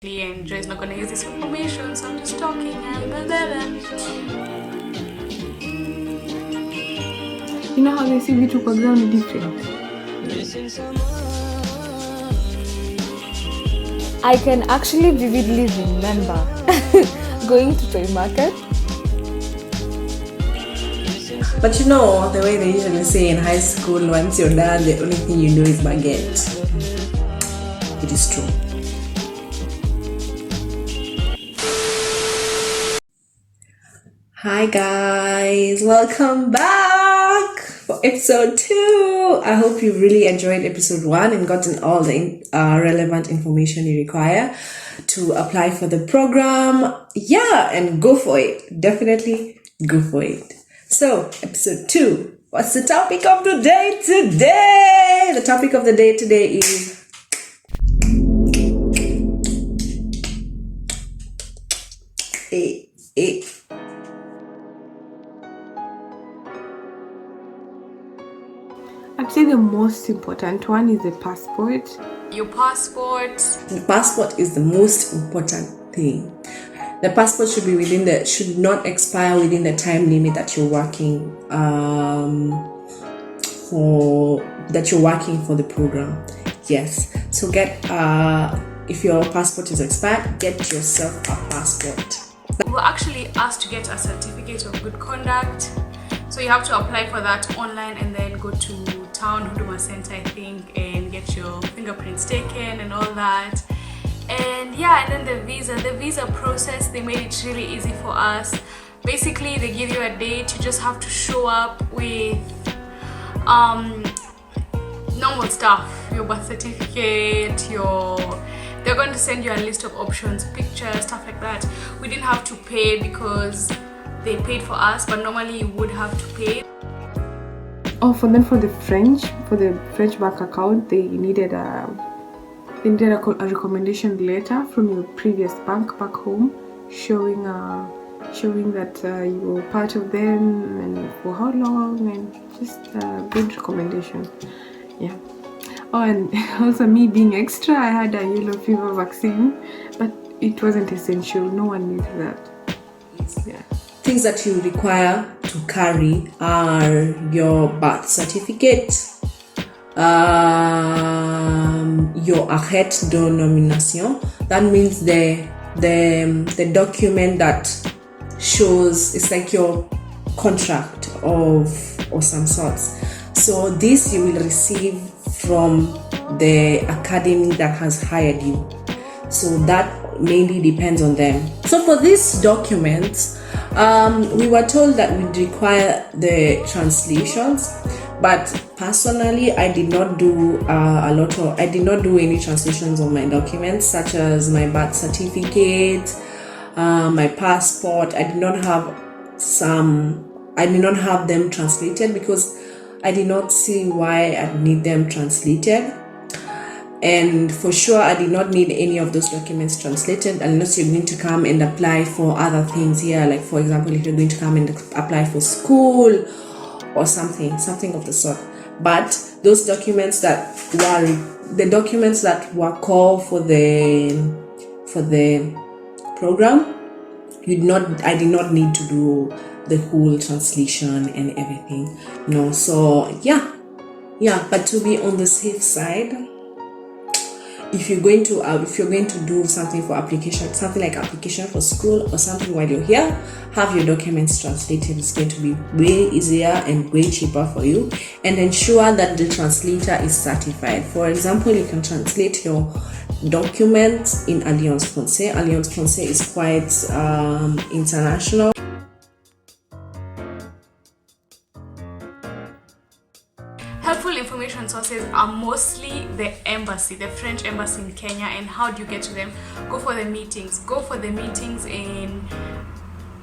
and Joy's not gonna use this information, so I'm just talking and blah, blah, blah. You know how they say vitu kwa ground ni different? I can actually vividly remember going to toy market. But you know, the way they usually say in high school, once you're done, the only thing you know is baguette. It is true. Hi guys, welcome back for episode 2. I hope you really enjoyed episode 1 and gotten all the relevant information you require to apply for the program. Yeah, and go for it. Definitely go for it. So, episode 2. What's the topic of the day today? The topic of the day today is I'd say the most important one is the passport. Your passport. The passport is the most important thing. The passport should not expire within the time limit that you're working for the program. Yes. So if your passport is expired, get yourself a passport. We're actually asked to get a certificate of good conduct. So you have to apply for that online and then go to town Huduma Center, I think, and get your fingerprints taken and all that. And yeah, and then the visa process, they made it really easy for us. Basically, they give you a date. You just have to show up with normal stuff, your birth certificate, they're going to send you a list of options, pictures, stuff like that. We didn't have to pay because they paid for us, but normally you would have to pay. Oh, for the French bank account, they needed a recommendation letter from your previous bank back home, showing that you were part of them and for how long, and just a good recommendation. Yeah. Oh, and also me being extra, I had a yellow fever vaccine, but it wasn't essential. No one needs that. Yeah. Things that you require to carry are your birth certificate, your arrêt de nomination. That means the document that shows, it's like your contract or some sorts. So this you will receive from the academy that has hired you. So that mainly depends on them. So for these documents, we were told that we require the translations, but personally I did not do any translations of my documents, such as my birth certificate, my passport. I did not have them translated because I did not see why I'd need them translated. And for sure, I did not need any of those documents translated unless you're going to come and apply for other things here. Like, for example, if you're going to come and apply for school or something of the sort. But those documents that were called for the program, I did not need to do the whole translation and everything. No, so yeah. But to be on the safe side, if you're going to do something for application, something like application for school or something while you're here, have your documents translated. It's going to be way easier and way cheaper for you, and ensure that the translator is certified. For example, you can translate your documents in Alliance Française. Alliance Française is quite international. Helpful information sources are mostly the French embassy in Kenya. And how do you get to them? Go for the meetings in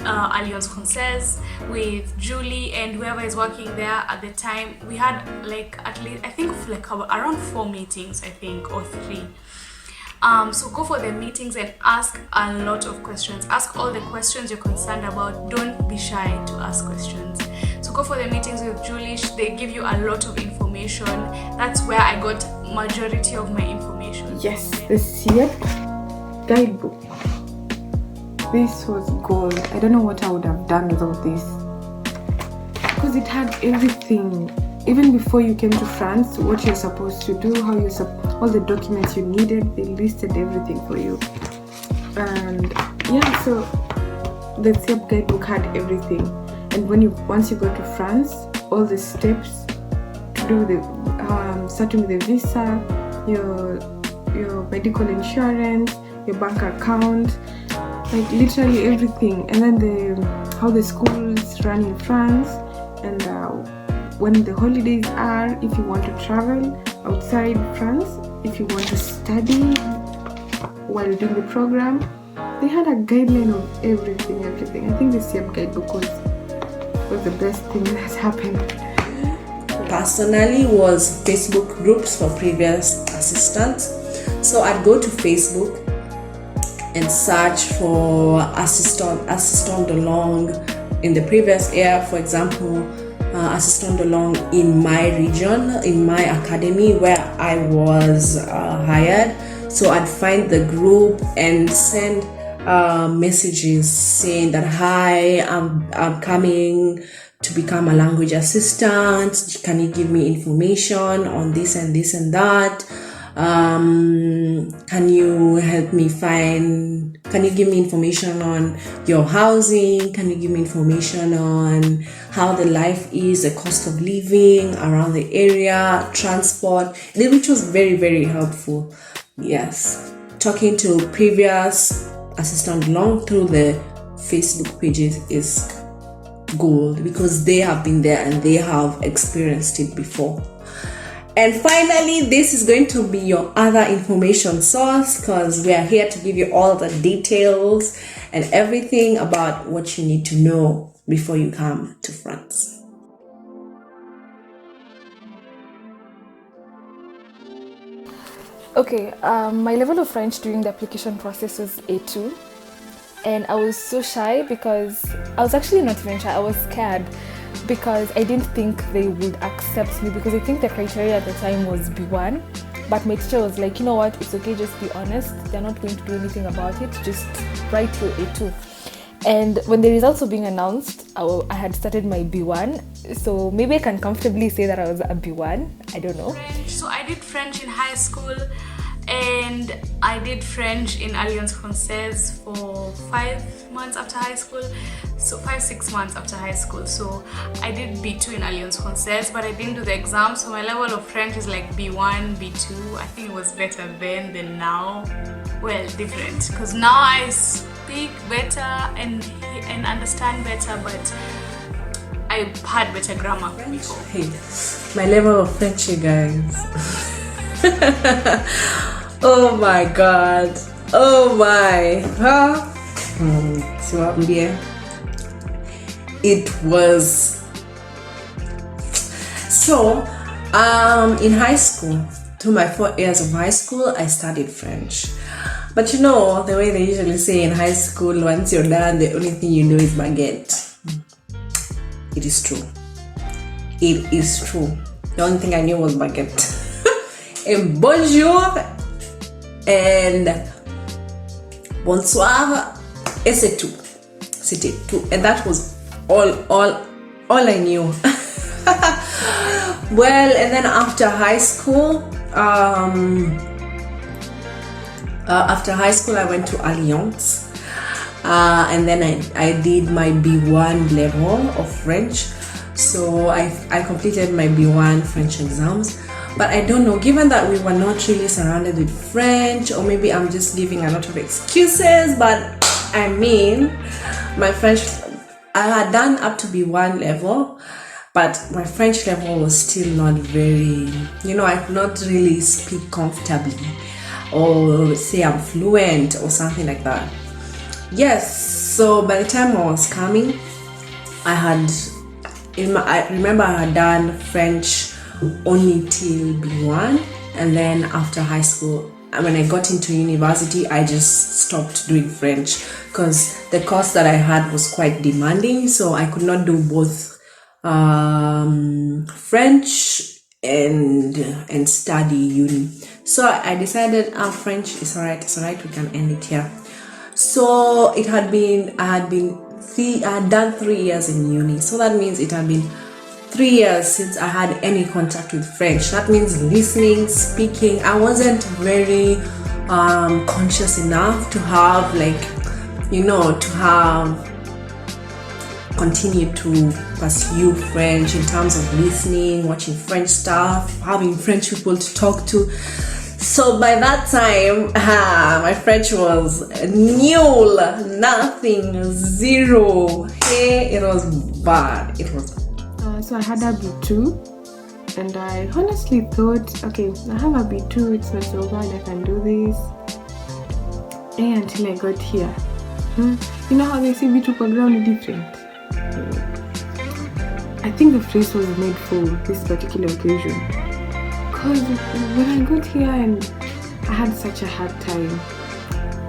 Alliance Française with Julie and whoever is working there at the time. We had around 4 meetings, I think, or 3. So go for the meetings and ask a lot of questions. Ask all the questions you're concerned about. Don't be shy to ask questions. So go for the meetings with Julie. They give you a lot of information. That's where I got majority of my information. Yes, the CIEP guidebook. This was gold. I don't know what I would have done without this, because it had everything. Even before you came to France, what you're supposed to do, how you all the documents you needed, they listed everything for you. And yeah, so the CEP guidebook had everything. And once you go to France, all the steps to do the starting with the visa, your medical insurance, your bank account, like literally everything. And then how the schools run in France, and when the holidays are, if you want to travel outside France, if you want to study while doing the program, they had a guideline of everything. I think the CEP guidebook was the best thing that happened. Personally, was Facebook groups for previous assistants. So I'd go to Facebook and search for assistant de langue in the previous year, for example, assistant de langue in my region, in my academy where I was hired. So I'd find the group and send messages saying that, hi, I'm coming to become a language assistant. Can you give me information on this and this and that? Can you help me can you give me information on your housing? Can you give me information on how the life is, the cost of living around the area, transport, which was very, very helpful. Yes, talking to previous assistant long through the Facebook pages is gold, because they have been there and they have experienced it before. And finally, this is going to be your other information source, because we are here to give you all the details and everything about what you need to know before you come to France. Okay, my level of French during the application process was A2, and I was so shy because I was actually not even shy, I was scared because I didn't think they would accept me, because I think the criteria at the time was B1, but my teacher was like, you know what, it's okay, just be honest, they're not going to do anything about it, just write your A2. And when the results were being announced, I had started my B1, so maybe I can comfortably say that I was a B1, I don't know. So I did French in high school, and I did French in Alliance Française for 5 months after high school, so 5-6 months after high school. So I did B2 in Alliance Française, but I didn't do the exam, so my level of French is like B1, B2. I think it was better then than now. Well, different, because now I speak better and understand better, but I had better grammar before. Hey, my level of French, you guys. Oh my god. Oh my. It was so in high school, through my 4 years of high school, I studied French. But you know, the way they usually say in high school, once you're done, the only thing you know is baguette. It is true. It is true. The only thing I knew was baguette. And bonjour and bonsoir, et c'est tout. C'était tout. And that was all I knew. Well, and then after high school, I went to Alliance, and then I did my B1 level of French. So I completed my B1 French exams. But I don't know, given that we were not really surrounded with French, or maybe I'm just giving a lot of excuses, but I mean, my French, I had done up to B1 level, but my French level was still not very, I could not really speak comfortably or say I'm fluent or something like that. Yes, so by the time I was coming, I remember I had done French only till B1, and then after high school, when I got into university, I just stopped doing French because the course that I had was quite demanding, so I could not do both French and study uni. So I decided, French is alright, we can end it here. So I had done 3 years in uni, so that means it had been 3 years since I had any contact with French. That means listening, speaking, I wasn't very conscious enough to have continue to pursue French in terms of listening, watching French stuff, having French people to talk to. So by that time, my French was nil, nothing, zero. Hey, it was bad. So I had a B2, and I honestly thought, okay, I have a B2, it's not so bad, I can do this. And until I got here. You know how they say B2 background is different? I think the phrase was made for this particular occasion. Because when I got here and I had such a hard time,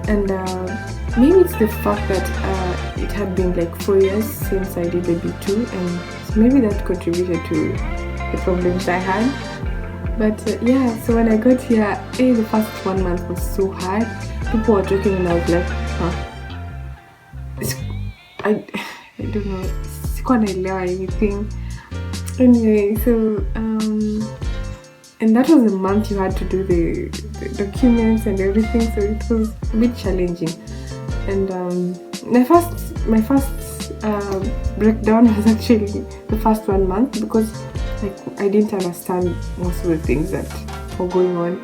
and maybe it's the fact that it had been like 4 years since I did the B2, and maybe that contributed to the problems I had. But yeah, so when I got here, the first 1 month was so hard. People were talking and I was like, I don't know, sikuwa naelewa anything. Anyway, so and that was a month you had to do the documents and everything, so it was a bit challenging. And my first breakdown was actually the first 1 month, because I didn't understand most of the things that were going on.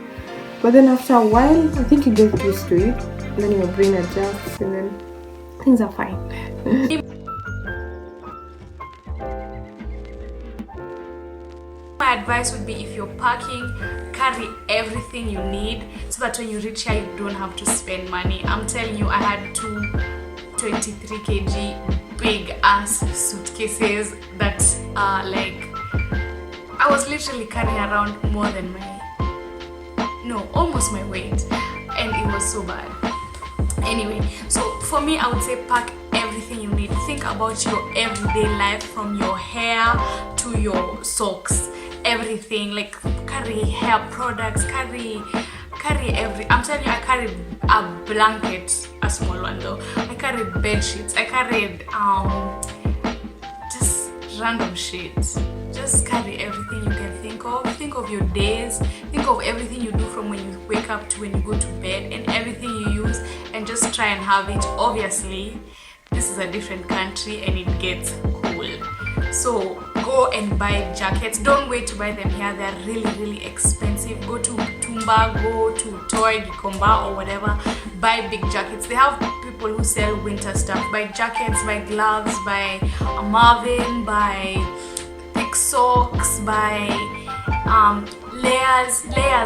But then after a while, I think you get used to it, and then your brain adjusts, and then things are fine. My advice would be, if you're packing, carry everything you need so that when you reach here, you don't have to spend money. I'm telling you, I had 2 23 kg big ass suitcases that are like, I was literally carrying around more than almost my weight, and it was so bad. Anyway, so for me, I would say pack everything you need. Think about your everyday life, from your hair to your socks, everything. Like, carry hair products, carry I'm telling you, I carried a blanket, a small one though. I carried bed sheets, I carried just random shit. Just carry everything you can think of. Think of your days, think of everything you do from when you wake up to when you go to bed, and everything you use, and just try and have it. Obviously, this is a different country and it gets cool, so go and buy jackets. Don't wait to buy them here, they're really, really expensive. Go to Tumba, go to Toy Gikomba or whatever, buy big jackets. They have people who sell winter stuff. Buy jackets, buy gloves, buy a Marvin, buy thick socks, buy layers,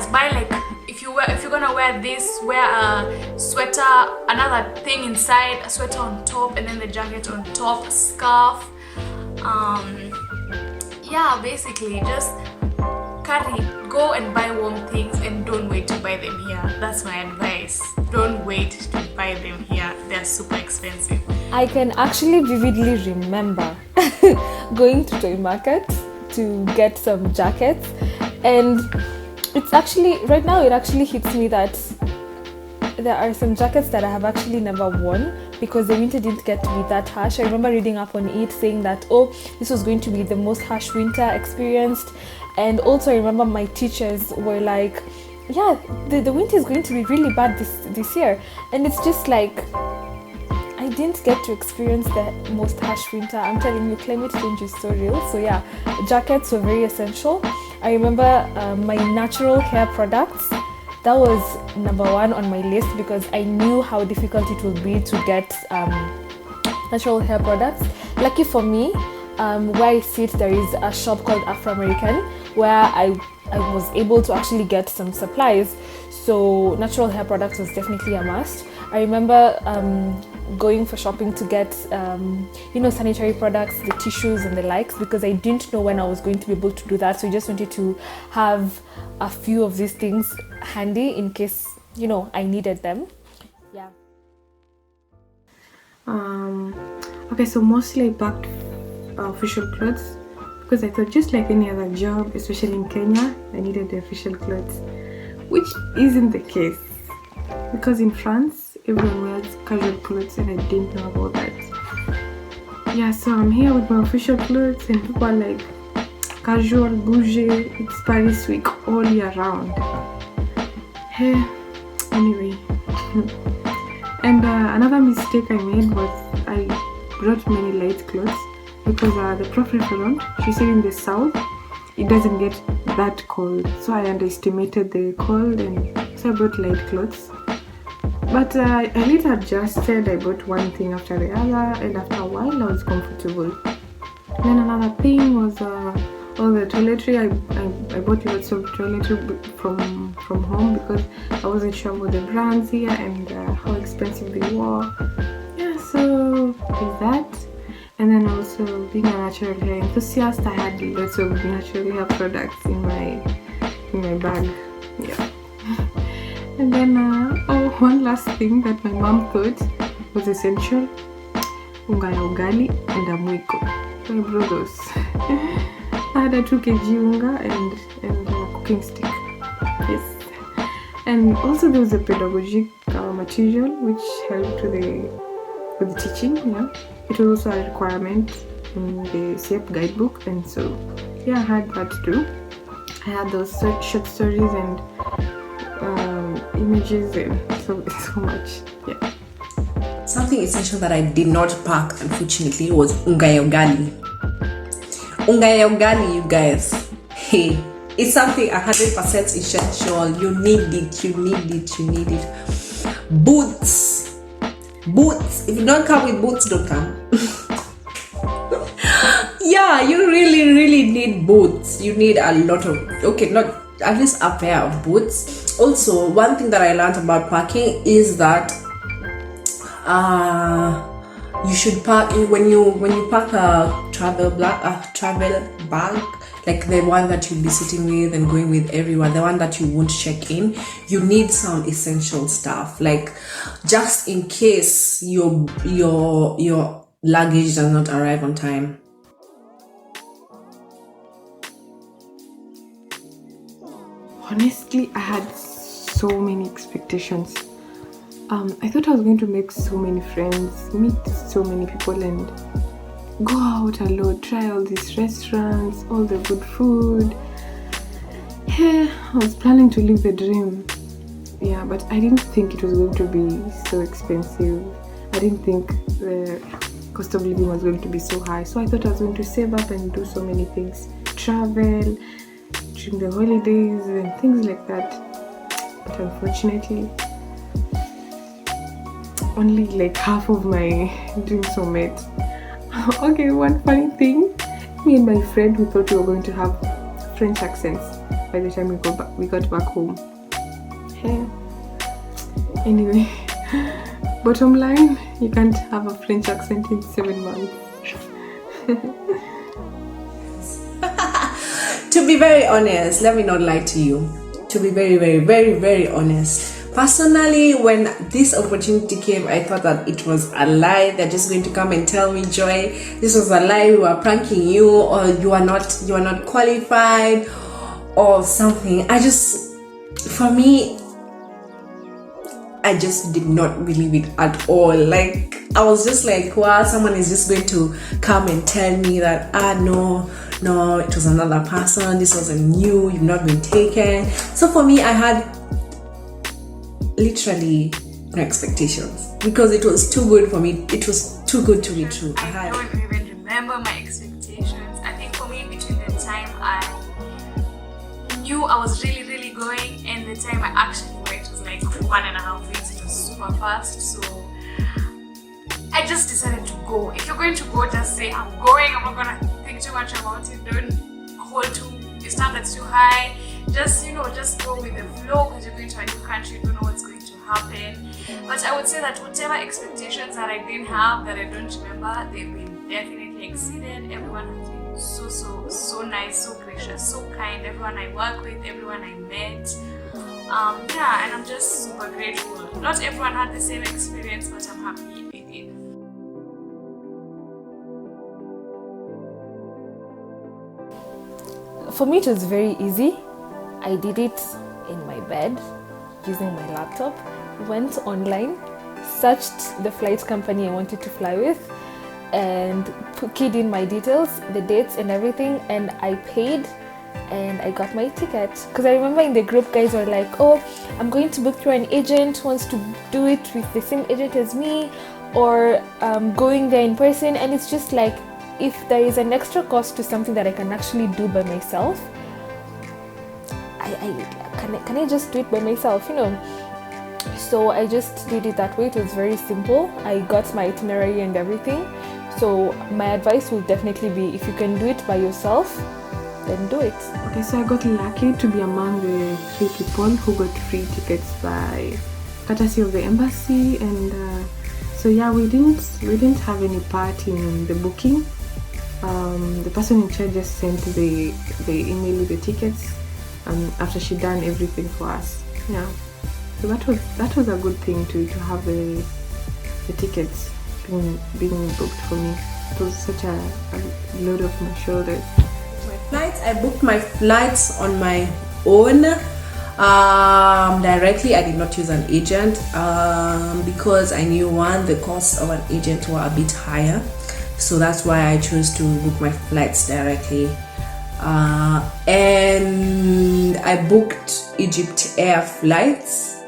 buy like, if you're gonna wear this, wear a sweater, another thing inside, a sweater on top, and then the jacket on top, a scarf. Yeah, basically just go and buy warm things, and don't wait to buy them here. That's my advice. Don't wait to buy them here, they're super expensive. I can actually vividly remember going to toy market to get some jackets, and it's actually, right now it actually hits me that there are some jackets that I have actually never worn because the winter didn't get to be that harsh. I remember reading up on it saying that, this was going to be the most harsh winter experienced. And also I remember my teachers were like, yeah, the winter is going to be really bad this year. And it's just like, I didn't get to experience the most harsh winter. I'm telling you, climate change is so real. So yeah, jackets were very essential. I remember my natural hair products. That was number 1 on my list because I knew how difficult it would be to get natural hair products. Lucky for me, where I sit, there is a shop called Afro-American where I was able to actually get some supplies. So natural hair products was definitely a must. I remember going for shopping to get sanitary products, the tissues and the likes, because I didn't know when I was going to be able to do that. So I just wanted to have a few of these things handy in case I needed them. Yeah. Okay, so mostly I packed official clothes because I thought, just like any other job, especially in Kenya, I needed the official clothes. which isn't the case, because in France everyone wears casual clothes and I didn't know about that. Yeah, so I'm here with my official clothes and people are like, casual, bougie, it's Paris week all year round. Hey, anyway. And another mistake I made was I brought many light clothes because the prof referent, she said in the south it doesn't get that cold, so I underestimated the cold and so I brought light clothes. But I later adjusted. I bought one thing after the other and after a while I was comfortable. Then another thing was all the toiletry. I bought lots of toiletry from home because I wasn't sure about the brands here and how expensive they were. Yeah, so with that, and then also being a natural hair enthusiast, I had lots of natural hair products in my bag. Yeah. And then one last thing that my mom thought was essential: unga ya ugali and a mwiko. So I brought those. I had a 2 kg unga and a cooking stick. Yes. And also there was a pedagogic material which helped with the teaching. Yeah, it was also a requirement in the SEP guidebook, and so yeah, I had that too. I had those short stories and images and so much. Yeah. Something essential that I did not pack, unfortunately, was unga ya ugali. Unga ya ugali, you guys. Hey, it's something 100% essential. You need it. Boots. If you don't come with boots, don't come. Yeah, you really need boots. You need a lot of, not at least a pair of boots. Also, one thing that I learned about packing is that you should pack when you pack a travel bag, like the one that you'll be sitting with and going with everywhere, the one that you won't check in. You need some essential stuff, like just in case your luggage does not arrive on time. Honestly, I had so many expectations. I thought I was going to make so many friends, meet so many people and go out a lot, try all these restaurants, all the good food. Yeah, I was planning to live the dream. Yeah, but I didn't think it was going to be so expensive. I didn't think the cost of living was going to be so high. So I thought I was going to save up and do so many things. Travel during the holidays and things like that. But unfortunately, only like half of my dreams were met. Okay, one funny thing, me and my friend, we thought we were going to have French accents by the time we got back home. Hey. Anyway, bottom line, you can't have a French accent in 7 months. To be very honest, let me not lie to you. To be very honest, personally, when this opportunity came, I thought that it was a lie. They're just going to come and tell me, Joy, this was a lie, we were pranking you, or you are not qualified or something. For me, I just did not believe it at all. Like, I was just like, wow, someone is just going to come and tell me that, no, it was another person, this wasn't you, you've not been taken. So for me, I had literally no expectations because it was too good for me. It was too good to be true. I don't even remember my expectations. I think for me, between the time I knew I was really going and the time I actually went was like 1.5 weeks. It was super fast. So I just decided to go. If you're going to go, just say I'm going. I'm not gonna think too much about it. Don't hold the standards too high. Just go with the flow because you're going to a new country. You don't know what's going to happen. But I would say that whatever expectations that I didn't have, that I don't remember, they've been definitely exceeded. Everyone has been so nice, so gracious, so kind. Everyone I work with, everyone I met. And I'm just super grateful. Not everyone had the same experience, but I'm happy they did. For me, it was very easy. I did it in my bed using my laptop, went online, searched the flight company I wanted to fly with, and keyed in my details, the dates and everything, and I paid and I got my ticket. Because I remember in the group, guys were like, oh, I'm going to book through an agent who wants to do it with the same agent as me, or going there in person. And it's just like, if there is an extra cost to something that I can actually do by myself, can I just do it by myself, you know? So I just did it that way. It was very simple. I got my itinerary and everything. So my advice would definitely be, if you can do it by yourself, then do it. Okay, so I got lucky to be among the 3 people who got free tickets by courtesy of the embassy, and so yeah, we didn't have any part in the booking. The person in charge just sent the email with the tickets after she done everything for us. Yeah, so that was a good thing to have the tickets being booked for me. It was such a load off my shoulders. I booked my flights on my own directly. I did not use an agent because I knew, one, the costs of an agent were a bit higher, so that's why I chose to book my flights directly. And I booked Egypt Air flights.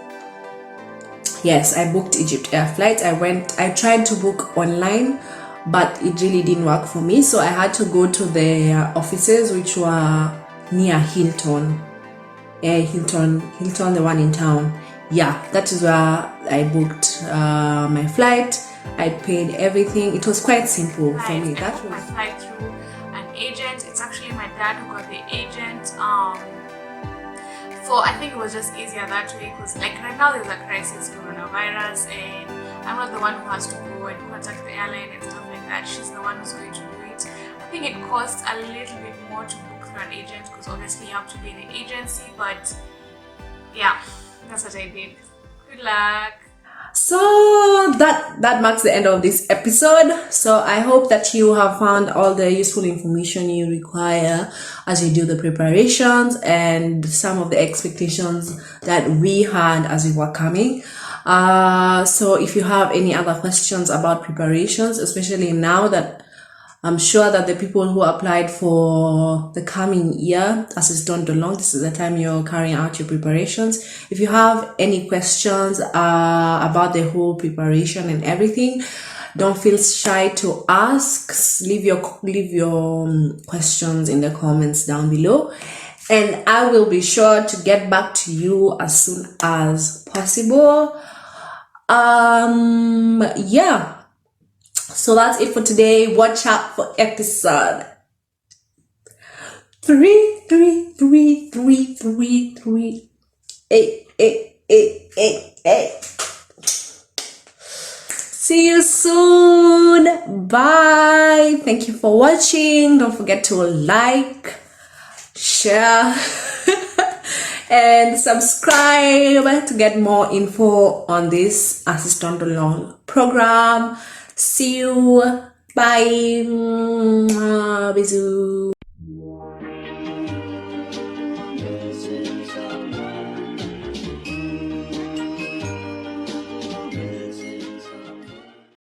Yes, I booked Egypt Air flights. I tried to book online, but it really didn't work for me, so I had to go to their offices, which were near Hilton. Hilton, the one in town. Yeah, that is where I booked my flight. I paid everything. It was quite simple for me. That was my flight through an agent. It's actually my dad who got the agent. I think it was just easier that way, because like right now there's a crisis, coronavirus, and I'm not the one who has to go and contact the airline and stuff like that. She's the one who's going to do it. I think it costs a little bit more to book through an agent, because obviously you have to pay the agency, but yeah, that's what I did. Good luck. So that marks the end of this episode. So I hope that you have found all the useful information you require as you do the preparations, and some of the expectations that we had as we were coming. So if you have any other questions about preparations, especially now that I'm sure that the people who applied for the coming year, Assistantes de Langue, this is the time you're carrying out your preparations. If you have any questions about the whole preparation and everything, don't feel shy to ask. Leave your questions in the comments down below, and I will be sure to get back to you as soon as possible. Yeah. So that's it for today. Watch out for episode 3. See you soon. Bye. Thank you for watching. Don't forget to like, share, and subscribe to get more info on this Assistantes de Langue program. See you. Bye. Bisous.